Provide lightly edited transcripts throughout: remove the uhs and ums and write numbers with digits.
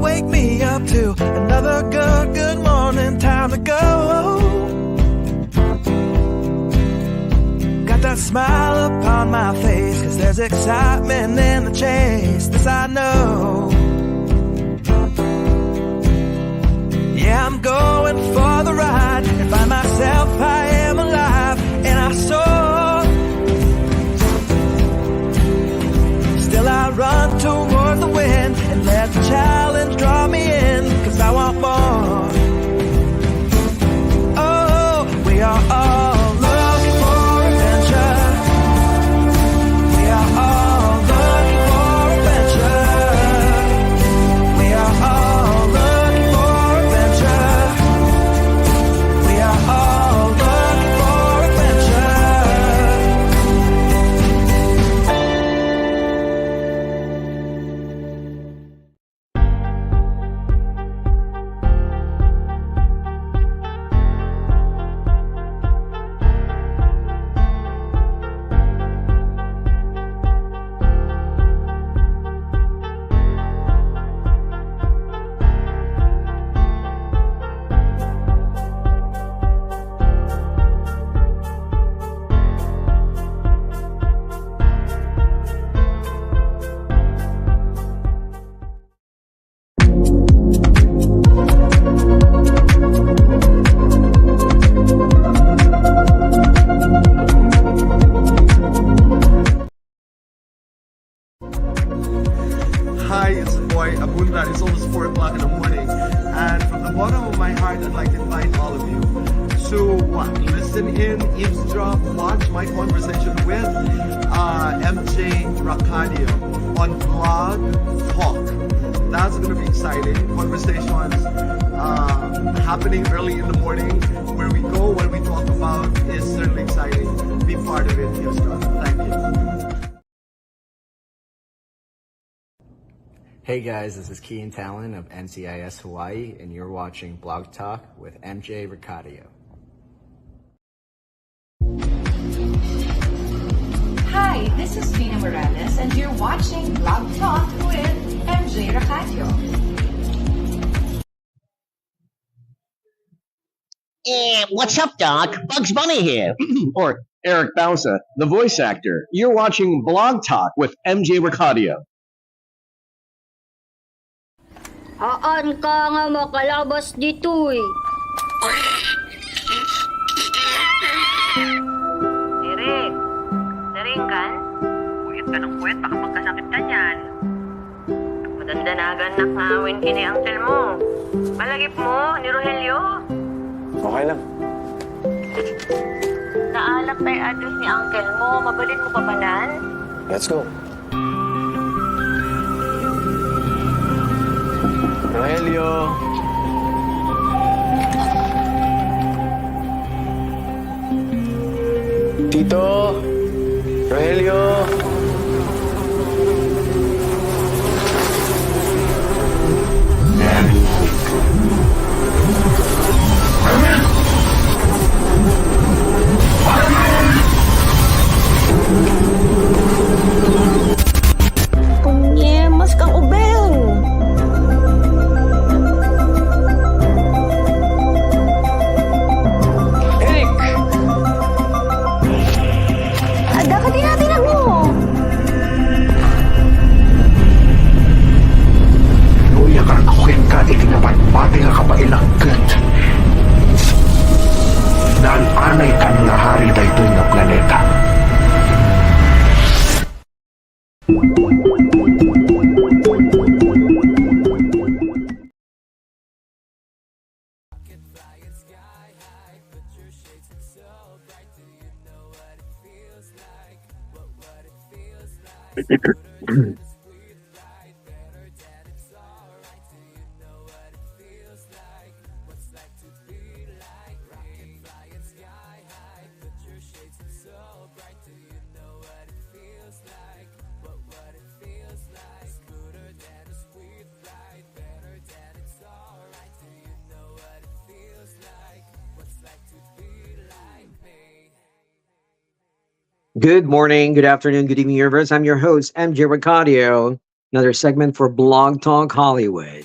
wake me up to another good morning, time to go. Got that smile upon my face, 'cause there's excitement in the chase, this I know. Yeah, I'm going for the ride and find myself I am alive, and I soar. Still I run toward the wind and let the challenge draw me in, 'cause I want more. Oh, we are all looking for adventure. We are all looking for adventure. We are all looking for adventure. We are all looking for adventure. Hi, it's the boy Abunda. It's almost 4 o'clock in the morning, and from the bottom of my heart, I'd like to invite all of you to listen in, eavesdrop, watch my conversation with MJ Racadio on Blogtalk. That's going to be exciting. Conversations happening early in the morning. Where we go, what we talk about is certainly exciting. Be part of it, eavesdrop. Thank you. Hey guys, this is Kean Talon of NCIS Hawaii, and you're watching Blog Talk with MJ Racadio. Hi, this is Gina Morales, and you're watching Blog Talk with MJ Racadio. What's up, Doc? Bugs Bunny here. Or Eric Bausa, the voice actor. You're watching Blog Talk with MJ Racadio. Haan ka nga makalabas dito'y. Eric, naringgan? Puyat ka ng puyat, baka magkasakit ka niyan. Madandanagan na kawin kini uncle mo. Malagip mo, ni Rogelio. Okay lang. Naalap na yung address ni uncle mo. Mabalin mo pa banan? Let's go. Rogelio. Tito. Rogelio. Punyemas kang ubel. Eric! Ada ka tinatinag mo. Luya ka ng kuhin ka, di kinapatpati nga kapailagat. Naan-anay ka nga hari dahito nga planeta. Good morning, good afternoon, good evening, universe. I'm your host, MJ Racadio. Another segment for Blog Talk Hollywood.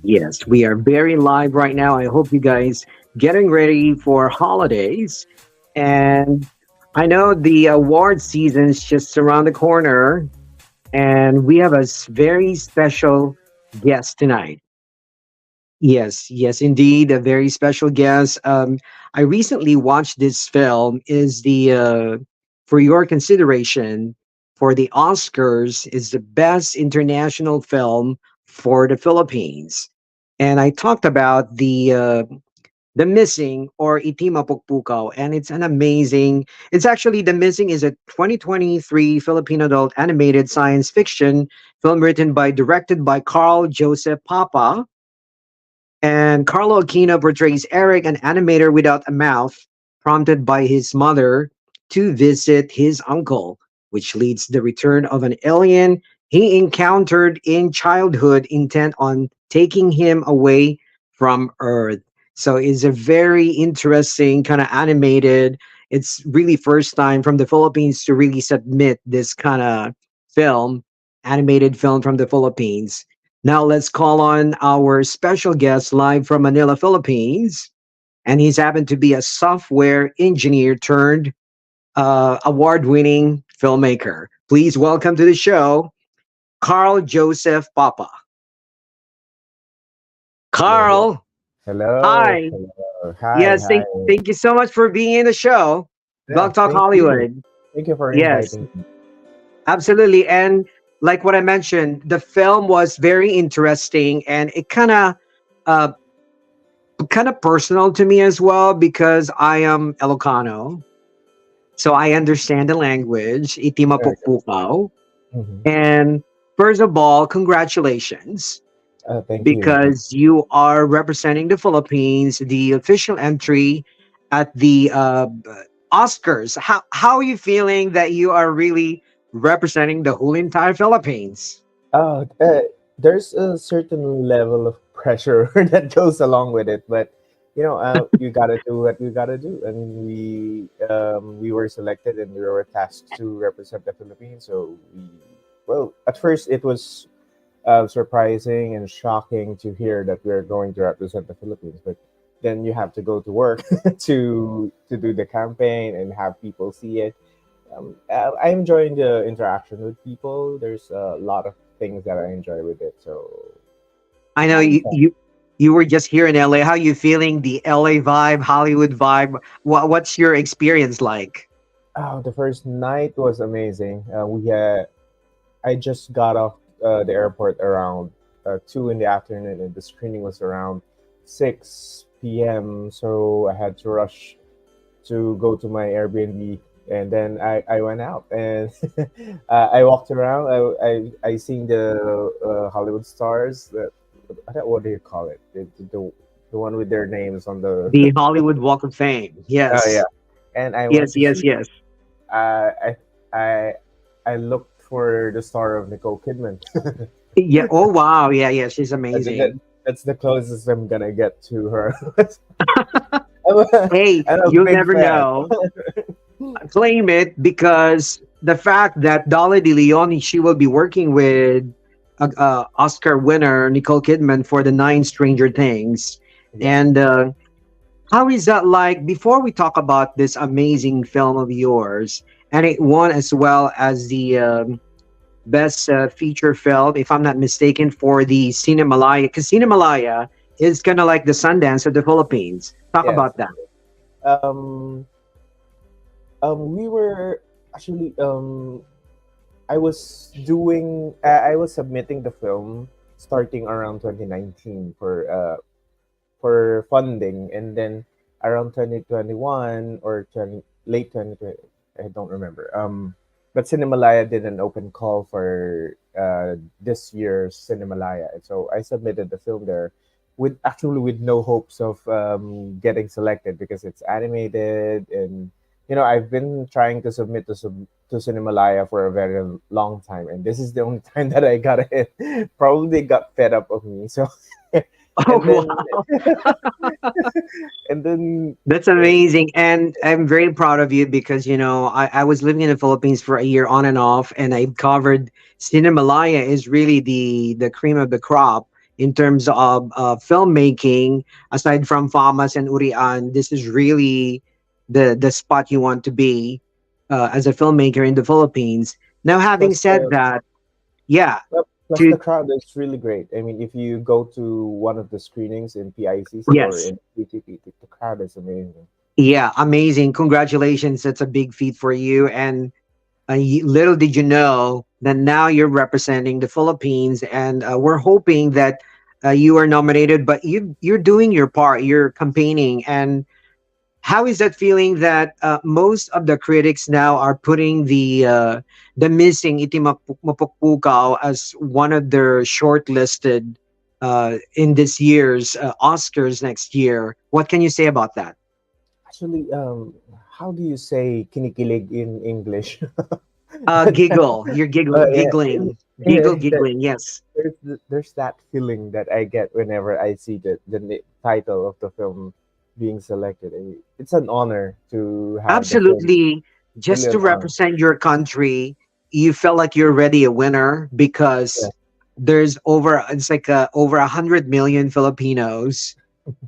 Yes, we are very live right now. I hope you guys getting ready for holidays. And I know the award season is just around the corner, and we have a very special guest tonight. Yes, yes, indeed, a very special guest. I recently watched this film. Is the For your consideration for the Oscars is the best international film for the Philippines, and I talked about the Missing or Itima Pukpukaw, and it's an amazing. It's actually The Missing is a 2023 Filipino adult animated science fiction film written by directed by Carl Joseph Papa, and Carlo Aquino portrays Eric, an animator without a mouth, prompted by his mother to visit his uncle, which leads the return of an alien he encountered in childhood, intent on taking him away from Earth. So it's a very interesting kind of animated. It's really first time from the Philippines to really submit this kind of film, animated film from the Philippines. Now let's call on our special guest live from Manila, Philippines. And he's happened to be a software engineer turned award winning filmmaker. Please welcome to the show, Carl Joseph Papa. Hello. Carl, Hello. hi. Hello. Hi. Yes, Hi. thank you so much for being in the show, Yeah, Blog Talk thank you. Hollywood. Thank you for Yes, inviting me. absolutely. And like what I mentioned, the film was very interesting and it uh, kind of personal to me as well because I am Ilocano. So I understand the language, Very good. Itimapukpukaw. Hmm. And first of all, congratulations Thank you. because you are representing the Philippines, the official entry at the Oscars. How are you feeling that you are really representing the whole entire Philippines? Uh, uh, there's a certain level of pressure that goes along with it, but you gotta do what you gotta do. I mean, we were selected and we were tasked to represent the Philippines. So well, at first it was surprising and shocking to hear that we're going to represent the Philippines. But then you have to go to work to do the campaign and have people see it. I'm enjoying the interaction with people. There's a lot of things that I enjoy with it. So I know having fun. you were just here in LA. How you feeling the LA vibe, Hollywood vibe? What's your experience like? Oh, the first night was amazing. I just got off the airport around 2 in the afternoon, and the screening was around 6 p.m. So I had to rush to go to my Airbnb, and then I went out and I walked around. I seen the Hollywood stars. What do you call it? The one with their names on the. The Hollywood Walk of Fame. Oh yeah, Yes. and I went Yes, to yes, see. yes. Uh, I I I looked for the star of Nicole Kidman. Yeah. Oh wow. Yeah, yeah. She's That, amazing. that's the closest I'm gonna get to her. I'm Hey, I'm a you'll big never fan. know. Claim it because the fact that Dolly De Leon, she will be working with Oscar winner Nicole Kidman for the Nine Stranger Things. Yeah. And how is that like? Before we talk about this amazing film of yours, and it won as well as the best feature film, if I'm not mistaken, for the Cinemalaya, because Cinemalaya is kind of like the Sundance of the Philippines. Talk Yes. about that. Um. We were actually. I was submitting the film starting around 2019 for funding, and then around 2021 or 20, late 2020, I don't remember. But Cinemalaya did an open call for this year's Cinemalaya, and so I submitted the film there with no hopes of getting selected because it's animated. And I've been trying to submit to Cinemalaya for a very long time, and this is the only time that I got it. Probably got fed up of me. So Oh, and then wow. and then That's amazing. And I'm very proud of you because, I was living in the Philippines for a year on and off, and I covered Cinemalaya is really the cream of the crop in terms of filmmaking. Aside from Famas and Urian, this is really the spot you want to be as a filmmaker in the Philippines. Now, having Plus said the that, yeah, plus to the crowd is really great. I mean, if you go to one of the screenings in PICC or yes, in PTP, the crowd is amazing. yeah, amazing. Congratulations. That's a big feat for you. And little did you know that now you're representing the Philippines, and we're hoping that you are nominated. But you're doing your part. You're campaigning, and how is that feeling that most of the critics now are putting the missing Iti Mapukpukaw as one of their shortlisted in this year's Oscars next year? What can you say about that? Actually, how do you say kinikilig in English? Giggle. You're Yeah, giggling, that, giggling. Yes. there's that feeling that I get whenever I see the title of the film being selected. It's an honor to have the film. Absolutely. Really Just to an honor. represent your country, you felt like you're already a winner Yeah. because there's it's like over 100 million Filipinos.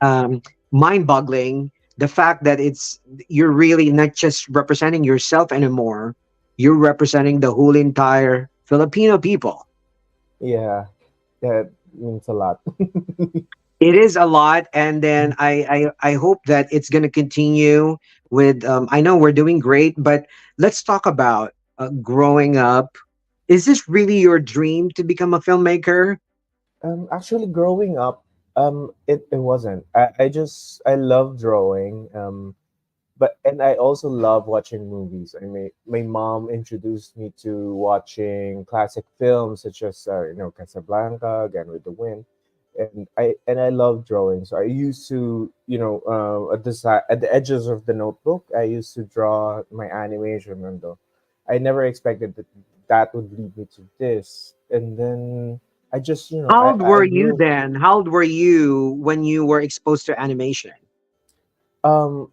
Um, Mind-boggling the fact that you're really not just representing yourself anymore. You're representing the whole entire Filipino people. Yeah, that means a lot. It is a lot, and then I hope that it's going to continue with. I know we're doing great, but let's talk about growing up. Is this really your dream to become a filmmaker? Actually, growing up, it wasn't. I love drawing. But and I also love watching movies. I mean, my mom introduced me to watching classic films such as Casablanca, Gone with the Wind, and I love drawing. So I used to at the side at the edges of the notebook, I used to draw my animation, and though I never expected that would lead me to this. And then I just How old I were you grew. then? How old were you when you were exposed to animation?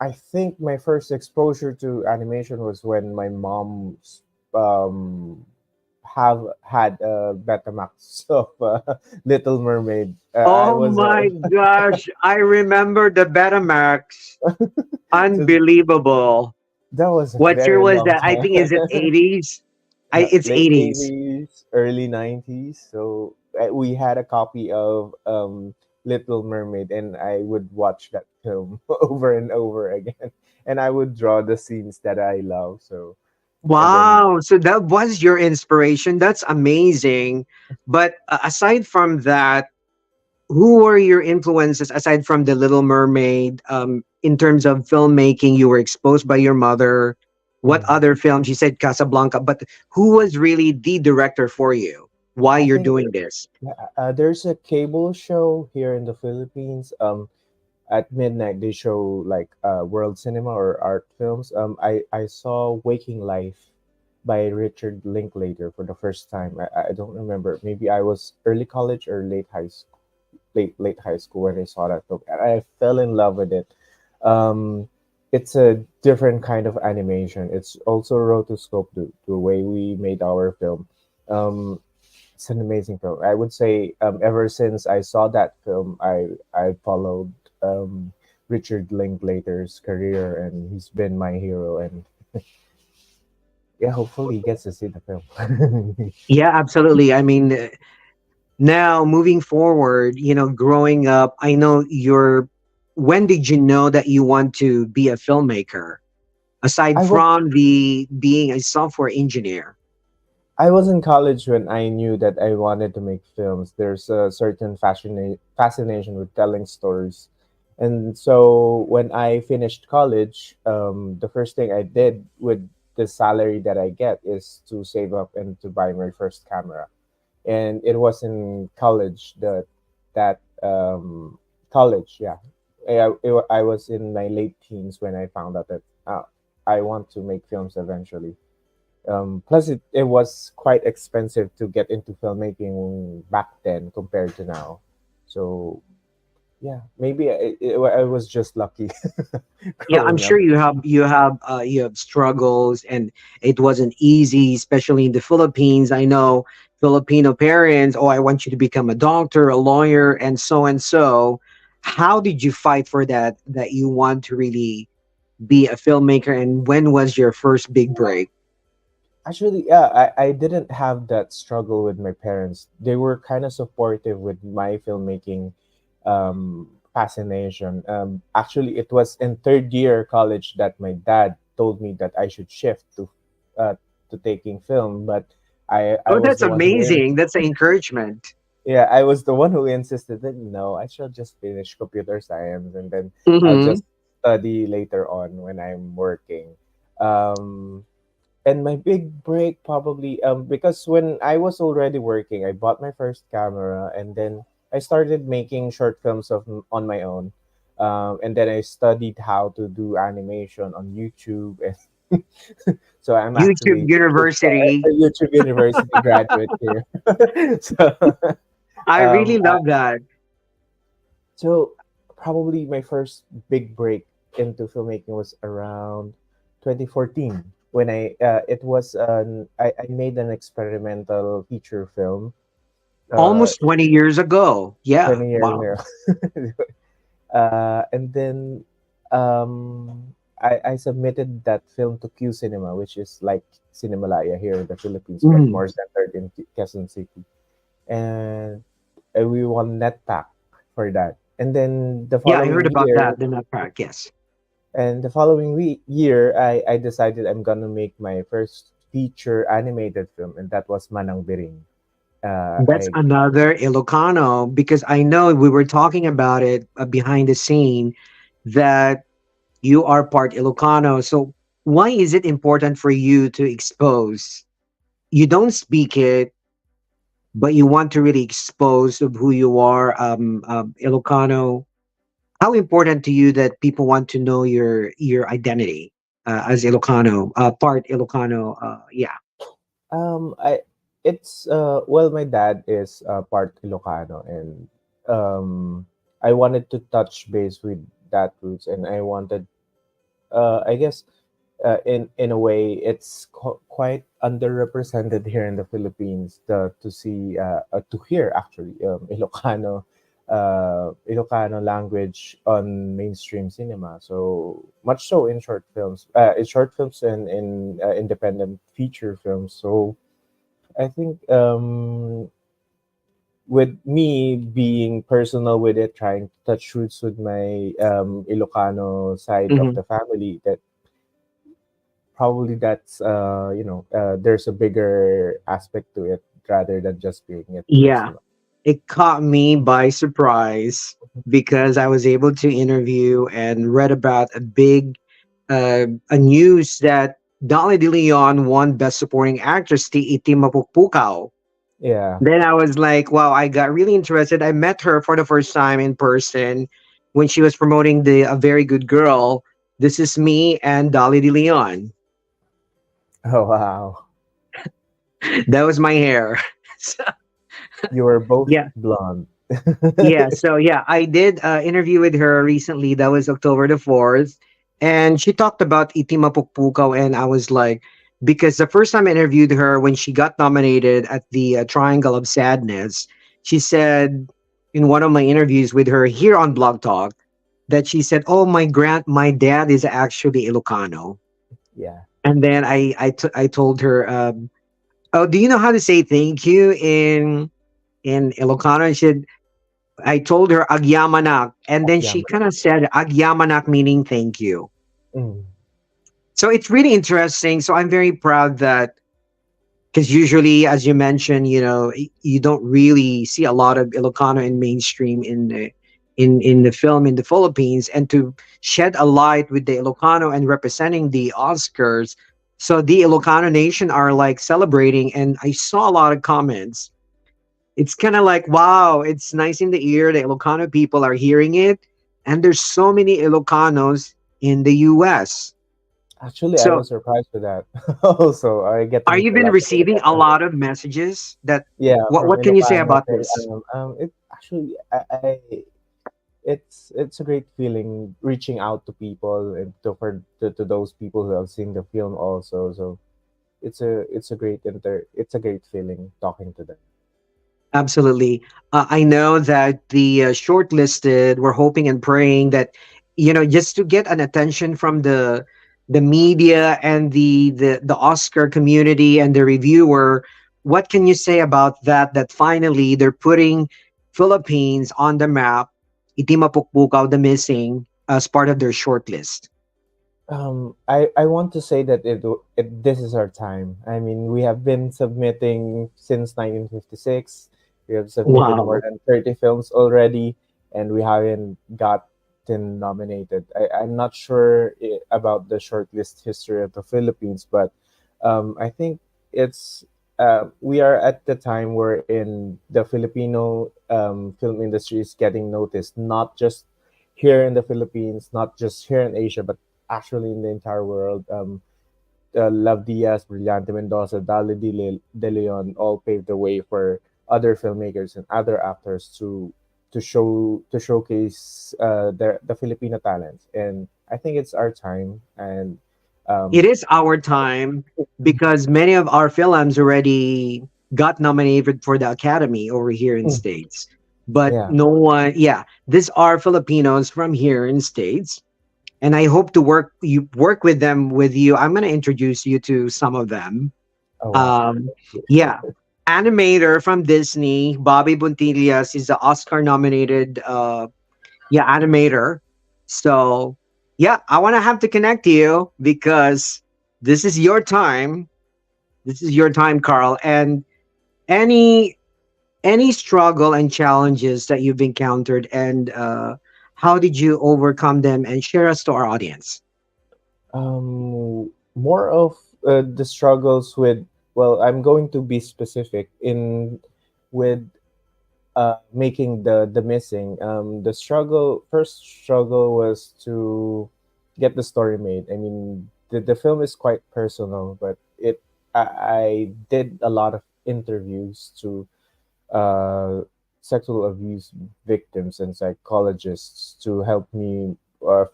I think my first exposure to animation was when my mom um have had a Betamax of Little Mermaid. I Oh was my gosh, I remember the Betamax. so Unbelievable. that was a What year very was long that? I time. think is it 80s? No, It's late 80s. 80s, early 90s. So we had a copy of Little Mermaid, and I would watch that film over and over again. And I would draw the scenes that I love. So, and then Wow. So that was your inspiration. That's amazing. But aside from that, who were your influences aside from The Little Mermaid? In terms of filmmaking, you were exposed by your mother. What mm, other films? You said Casablanca, but who was really the director for you? Why I you're think doing this? there's a cable show here in the Philippines. At midnight they show like world cinema or art films. I saw Waking Life by Richard Linklater for the first time. I don't remember. Maybe I was early college or late high school when I saw that film, and I fell in love with it. Um, it's a different kind of animation. It's also rotoscope, the way we made our film. Um, it's an amazing film. I would say ever since I saw that film, I followed Richard Linklater's career, and he's been my hero. And yeah, hopefully he gets to see the film. Yeah, absolutely. I mean, now moving forward, growing up, I know when did you know that you want to be a filmmaker aside I was from the being a software engineer? I was in college when I knew that I wanted to make films. There's a certain fascination with telling stories. And so when I finished college, the first thing I did with the salary that I get is to save up and to buy my first camera. And it was in college that college, yeah. I was in my late teens when I found out that I want to make films eventually. Plus, it was quite expensive to get into filmmaking back then compared to now. So, yeah, maybe I was just lucky Yeah, I'm growing up. sure you have struggles, and it wasn't easy, especially in the Philippines. I know Filipino parents, oh, I want you to become a doctor, a lawyer, and so and so. How did you fight for that you want to really be a filmmaker, and when was your first big break? Actually, yeah, I didn't have that struggle with my parents. They were kind of supportive with my filmmaking fascination. Actually, it was in third year college that my dad told me that I should shift uh, to taking film, but I Oh, was that's the one who amazing. That's an encouragement. yeah, I was the one who insisted that no, I shall just finish computer science and then I'll Mm-hmm. just study later on when I'm working. Um, and my big break probably because when I was already working, I bought my first camera and then I started making short films on my own. And then I studied how to do animation on YouTube. And so I'm YouTube actually University. a YouTube University graduate here. So I um, really love that. so probably my first big break into filmmaking was around 2014 when I made an experimental feature film uh Almost 20 years ago. Yeah. 20 years Wow. ago. And then I submitted that film to Q Cinema, which is like Cinemalaya here in the Philippines but Mhm. more centered in Quezon City, and we won NetPack for that. And then the Yeah, I heard following about year, that. The Nutcrack. Yes. year, I decided I'm gonna make my first feature animated film, and that was Manang Biring. That's I another Ilocano because I know we were talking about it behind the scene that you are part Ilocano. So why is it important for you to expose? You don't speak it, but you want to really expose of who you are, Ilocano. How important to you that people want to know your identity as Ilocano, part Ilocano? Yeah. I it's well, my dad is part Ilocano, and I wanted to touch base with that roots, and I wanted, I guess, in a way, it's quite underrepresented here in the Philippines to see to hear actually Ilocano language on mainstream cinema. So much so in short films and in independent feature films. So I think with me being personal with it, trying to touch roots with my Ilocano side of Mhm. the family, that probably that's there's a bigger aspect to it rather than just being it Yeah. personal. It caught me by surprise because I was able to interview and read about a news that Dolly De Leon won Best Supporting Actress, Ti Iti Mapukpukaw. Yeah. Then I was like, wow, I got really interested. I met her for the first time in person when she was promoting the A Very Good Girl. This is me and Dolly De Leon. Oh wow. That was my hair. So, You were both yeah. blonde. Yeah, so yeah, I did interview with her recently. That was October the 4th. And she talked about Itima Pukpukaw. And I was like, because the first time I interviewed her when she got nominated at the Triangle of Sadness, she said in one of my interviews with her here on Blog Talk that she said, "Oh, my dad is actually Ilocano." Yeah. And then I told her, "Oh, do you know how to say thank you in Ilocano?" And she said, I told her Agyamanak, and then she Akyama. kind of said Agyamanak meaning thank you. Mm. So it's really interesting. So I'm very proud that because usually, as you mentioned, you don't really see a lot of Ilocano in mainstream in the film in the Philippines, and to shed a light with the Ilocano and representing the Oscars. So the Ilocano nation are like celebrating, and I saw a lot of comments. It's kind of like, wow, it's nice in the ear. The Ilocano people are hearing it. And there's so many Ilocanos in the US. Actually, I So was surprised with that. Also, I get to are meet you a been lot of receiving a Ilocano. lot of messages that Yeah, from what can you say Ilocano. about this? It actually, it's a great feeling reaching out to people and to those people who have seen the film also. So it's a great feeling talking to them. Absolutely. I know that the shortlisted, we're hoping and praying that, just to get an attention from the media and the Oscar community and the reviewer. What can you say about that? That finally they're putting Philippines on the map, Itima Pukpukaw, the missing, as part of their shortlist. I want to say that this is our time. I mean, we have been submitting since 1956. We have submitted more Wow. than 30 films already, and we haven't gotten nominated. I'm not sure about the shortlist history of the Philippines, but I think it's we are at the time wherein the Filipino film industry is getting noticed, not just here in the Philippines, not just here in Asia, but actually in the entire world. Love Diaz, Brillante Mendoza, Dali De Leon all paved the way for other filmmakers and other actors to showcase the Filipino talents. And I think it's our time. And It um, is our time because many of our films already got nominated for the Academy over here in States. But yeah, no one, yeah, these are Filipinos from here in States, and I hope to work with them with you. I'm gonna introduce you to some of them. oh wow, Um, yeah, animator from Disney, Bobby Buntillas is the Oscar nominated animator. So yeah, I want to have to connect you because this is your time. This is your time, Carl. And any any struggle and challenges that you've encountered, and how did you overcome them, and share us to our audience. more of the struggles with. Well, I'm going to be specific in with making the missing. The first struggle was to get the story made. I mean, the film is quite personal, but I did a lot of interviews to uh, sexual abuse victims and psychologists to help me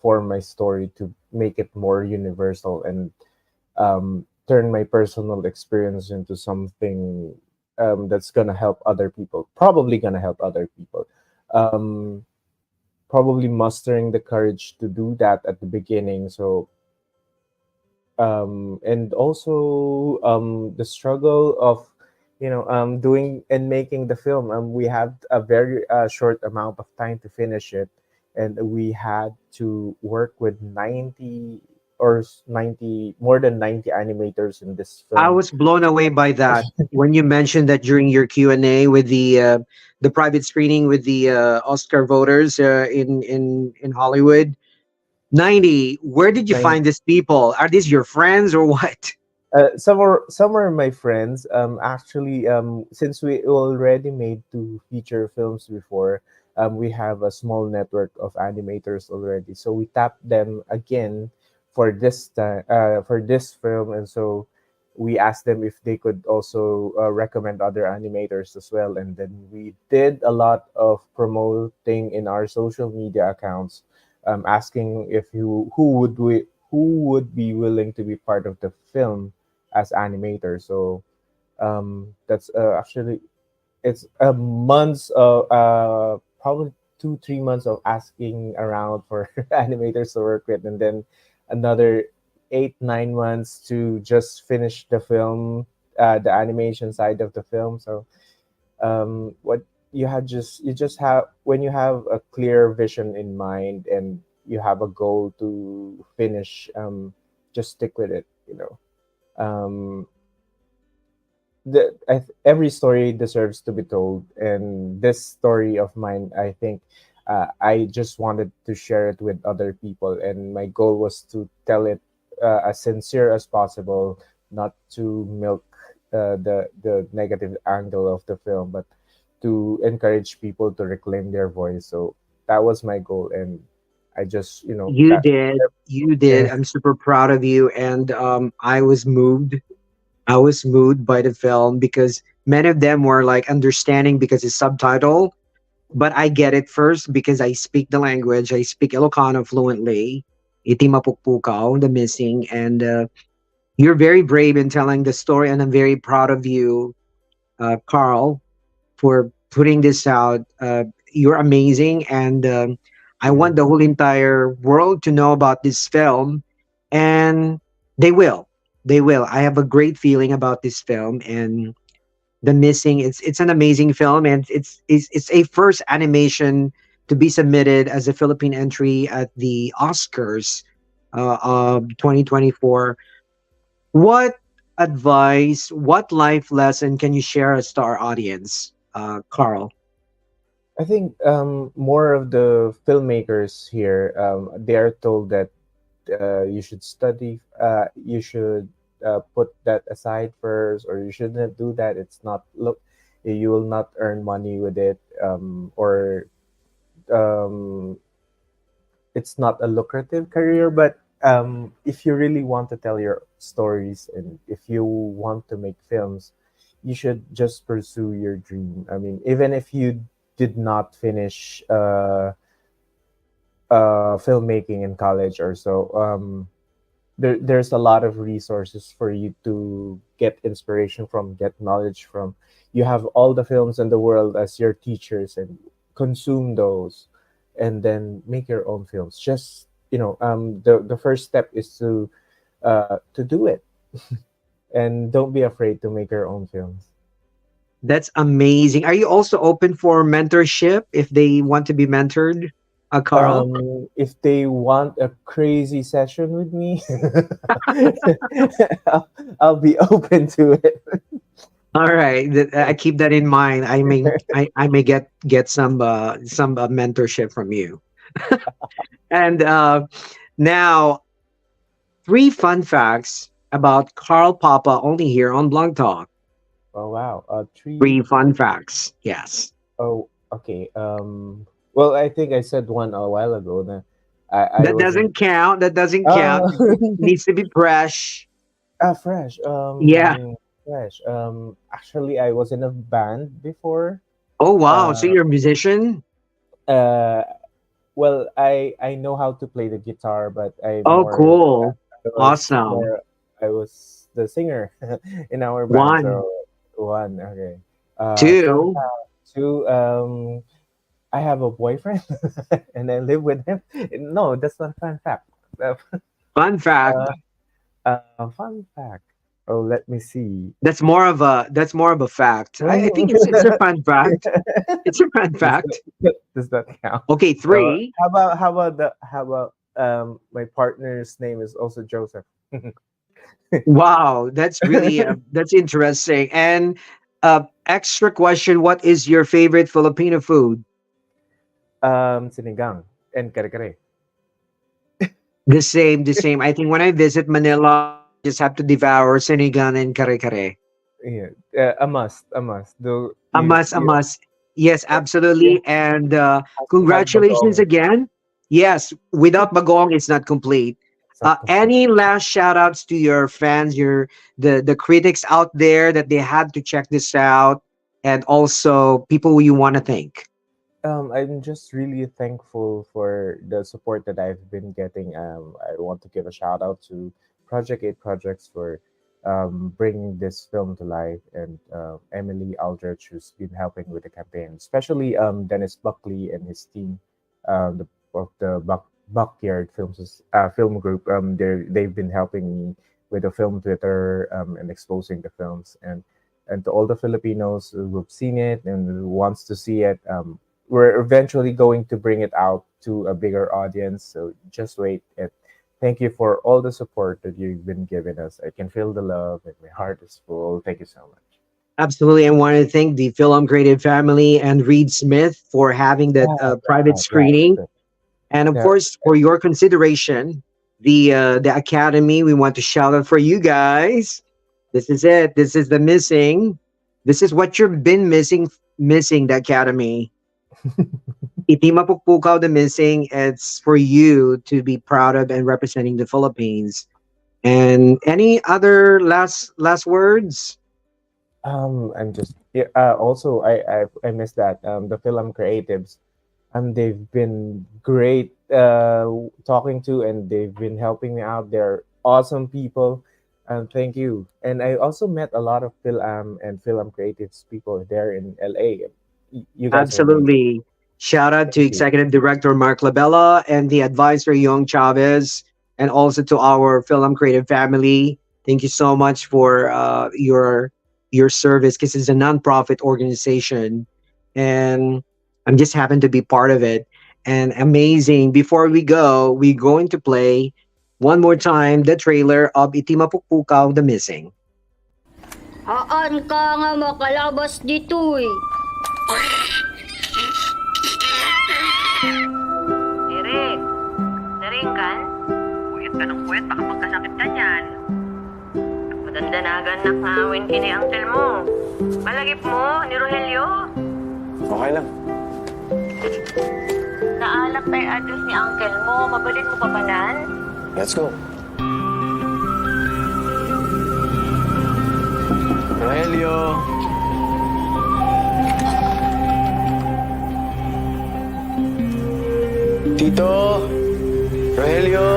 form my story to make it more universal and turn my personal experience into something that's gonna help other people. Probably gonna help other people. Um, Probably mustering the courage to do that at the beginning. So and also the struggle of doing and making the film. We had a very short amount of time to finish it, and we had to work with 90 more than 90 animators in this I film. was blown away by that when you mentioned that during your Q&A with the private screening with the Oscar voters in Hollywood. 90. Where did you find these people? Are these your friends or what? Some are my friends. Actually, since we already made two feature films before, we have a small network of animators already. So we tapped them again for this time, for this film, and so we asked them if they could also recommend other animators as well. And then we did a lot of promoting in our social media accounts, asking if who would be willing to be part of the film as animator. So that's actually it's a months of probably 2 3 months of asking around for animators to work with, and then another 8 9 months to just finish the film, the animation side of the film. So what you just have when you have a clear vision in mind and you have a goal to finish, just stick with it. Um, every story deserves to be told, and this story of mine, I think, I just wanted to share it with other people, and my goal was to tell it as sincere as possible, not to milk the negative angle of the film, but to encourage people to reclaim their voice. So that was my goal, and I just You that. did. You did. I'm super proud of you. And I was moved. I was moved by the film because many of them were like understanding because it's subtitle. But I get it first because I speak the language. I speak Ilocano fluently. Iti mapukpukaw, the missing. And You're very brave in telling the story, and I'm very proud of you, Carl, for putting this out. You're amazing, and I want the whole entire world to know about this film, and they will. They will. I have a great feeling about this film, and the missing. It's an amazing film, and it's a first animation to be submitted as a Philippine entry at the Oscars of 2024. What advice, what life lesson can you share us to our audience, Carl? I think more of the filmmakers here, they are told that you should study, you should put that aside first, or you shouldn't do that. It's not look, you will not earn money with it, or um, it's not a lucrative career. But if you really want to tell your stories and if you want to make films, you should just pursue your dream. I mean, even if you did not finish filmmaking in college or so, there's a lot of resources for you to get inspiration from, get knowledge from. You have all the films in the world as your teachers, and consume those, and then make your own films. Just the first step is to do it, and don't be afraid to make your own films. That's amazing. Are you also open for mentorship if they want to be mentored, Carl? If they want a crazy session with me, I'll be open to it. All right, I keep that in mind. I may get some mentorship from you. And now, three fun facts about Carl Papa only here on Blog Talk. Oh wow, Three fun facts. Yes. Oh, okay. Well, I think I said one a while ago. I That was in. doesn't count. That doesn't count. Needs to be fresh. Fresh. Yeah. Fresh. Actually, I was in a band before. Oh wow. So Uh, you're a musician? uh, well, I know how to play the guitar, but Oh cool. I was Awesome. more I was the singer in our band. One, So one, okay. Fun two. fact two. I have a boyfriend and I live with him. No, that's not a fun fact. Uh, Fun fact. uh, fun fact. Oh, let me see. That's more of a fact. I think it's a fun fact. It's a fun does fact. does that count? Okay, three. How about my partner's name is also Joseph. Wow, that's really that's interesting. And extra question: what is your favorite Filipino food? Sinigang and kare-kare. The same, the same. I think when I visit Manila, just have to devour sinigang and kare-kare. Yeah, a must, a must. Though A must, a you must. Yes, you absolutely. And have to have congratulations bagong. again. Yes, without Bagong, it's not complete. It's not complete. Any last shout outs to your fans, the critics out there that they had to check this out, and also people you want to thank? I'm just really thankful for the support that I've been getting. I want to give a shout out to Project 8 Projects for bringing this film to life, and Emily Aldrich, who's been helping with the campaign, especially Dennis Buckley and his team, the of the Backyard Films film group. They've been helping me with the film Twitter, and exposing the films, and to all the Filipinos who've seen it and who wants to see it. We're eventually going to bring it out to a bigger audience. So just wait. And thank you for all the support that you've been giving us. I can feel the love and my heart is full. Thank you so much. Absolutely. I want to thank the Film Creative family and Reed Smith for having that Yeah, private yeah, screening. And of yeah. course, for your consideration, the Academy, we want to shout out for you guys. This is it. This is the missing. This is what you've been missing the Academy. Iti mapukpukaw the missing. It's for you to be proud of and representing the Philippines. And any other last words? I'm just yeah, also I missed that the film creatives, they've been great talking to, and they've been helping me out. They're awesome people. Thank you. And I also met a lot of film and film creatives people there in LA. You guys are amazing. Absolutely. Shout out to Thank you. Executive Director Mark Labella and the advisor Young Chavez, and also to our Film Creative family. Thank you so much for your service because it's a nonprofit organization, and I'm just happen to be part of it. And amazing. Before we go, we're going to play one more time the trailer of Itimapukpukaw the Missing. Haan ka nga makalabas ditoy. Eric, naringgan? Puyat ka ng puyat, baka magkasakit ka niyan. Madandanagan na kawin kini uncle mo. Malagip mo, ni Rogelio. Okay lang. Naalak tayo address ni uncle mo. Mabalit mo pa banan? Let's go. Rogelio. Tito. Rogelio.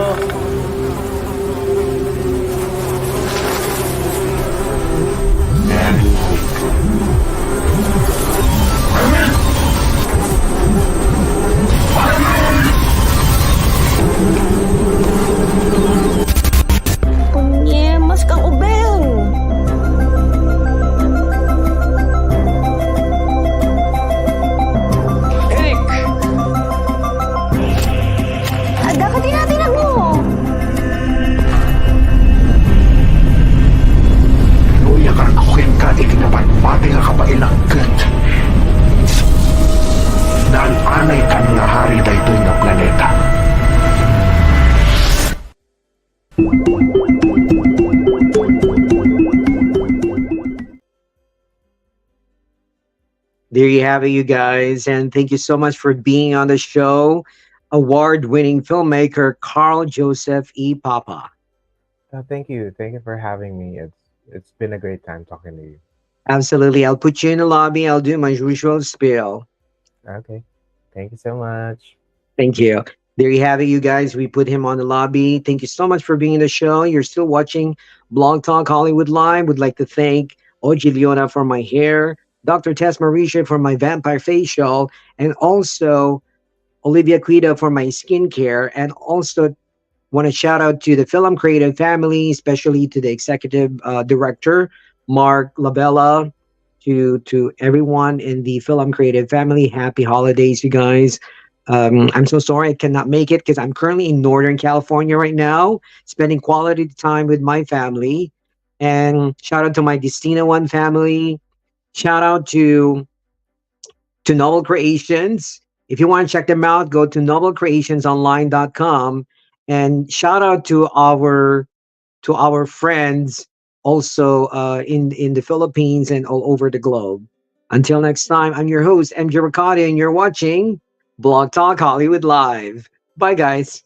Kunye, mas kang ubeng. Eric! Ada ka tinatinag mo. Luya ka ako ka di kinapat pati nga kapailagat. Dahil anay ka nga hari dahito nga planeta. There you have it, you guys. And thank you so much for being on the show. Award winning filmmaker Carl Joseph E. Papa. Thank you. Thank you for having me. It's been a great time talking to you. Absolutely. I'll put you in the lobby. I'll do my usual spiel. Okay. Thank you so much. Thank you. There you have it, you guys. We put him on the lobby. Thank you so much for being in the show. You're still watching Blog Talk Hollywood Live. Would like to thank Oji Leona for my hair, Dr. Tess Marisha for my vampire facial, and also Olivia Quida for my skincare. And also want to shout out to the Film Creative family, especially to the executive director, Mark Labella, to everyone in the Film Creative family. Happy holidays, you guys. I'm so sorry I cannot make it because I'm currently in Northern California right now, spending quality time with my family. And shout out to my Destina One family. Shout out to Novel Creations. If you want to check them out, go to novelcreationsonline.com. And shout out to our friends also in the Philippines and all over the globe. Until next time, I'm your host, MJ Racadio, and you're watching Blog Talk Hollywood Live. Bye, guys.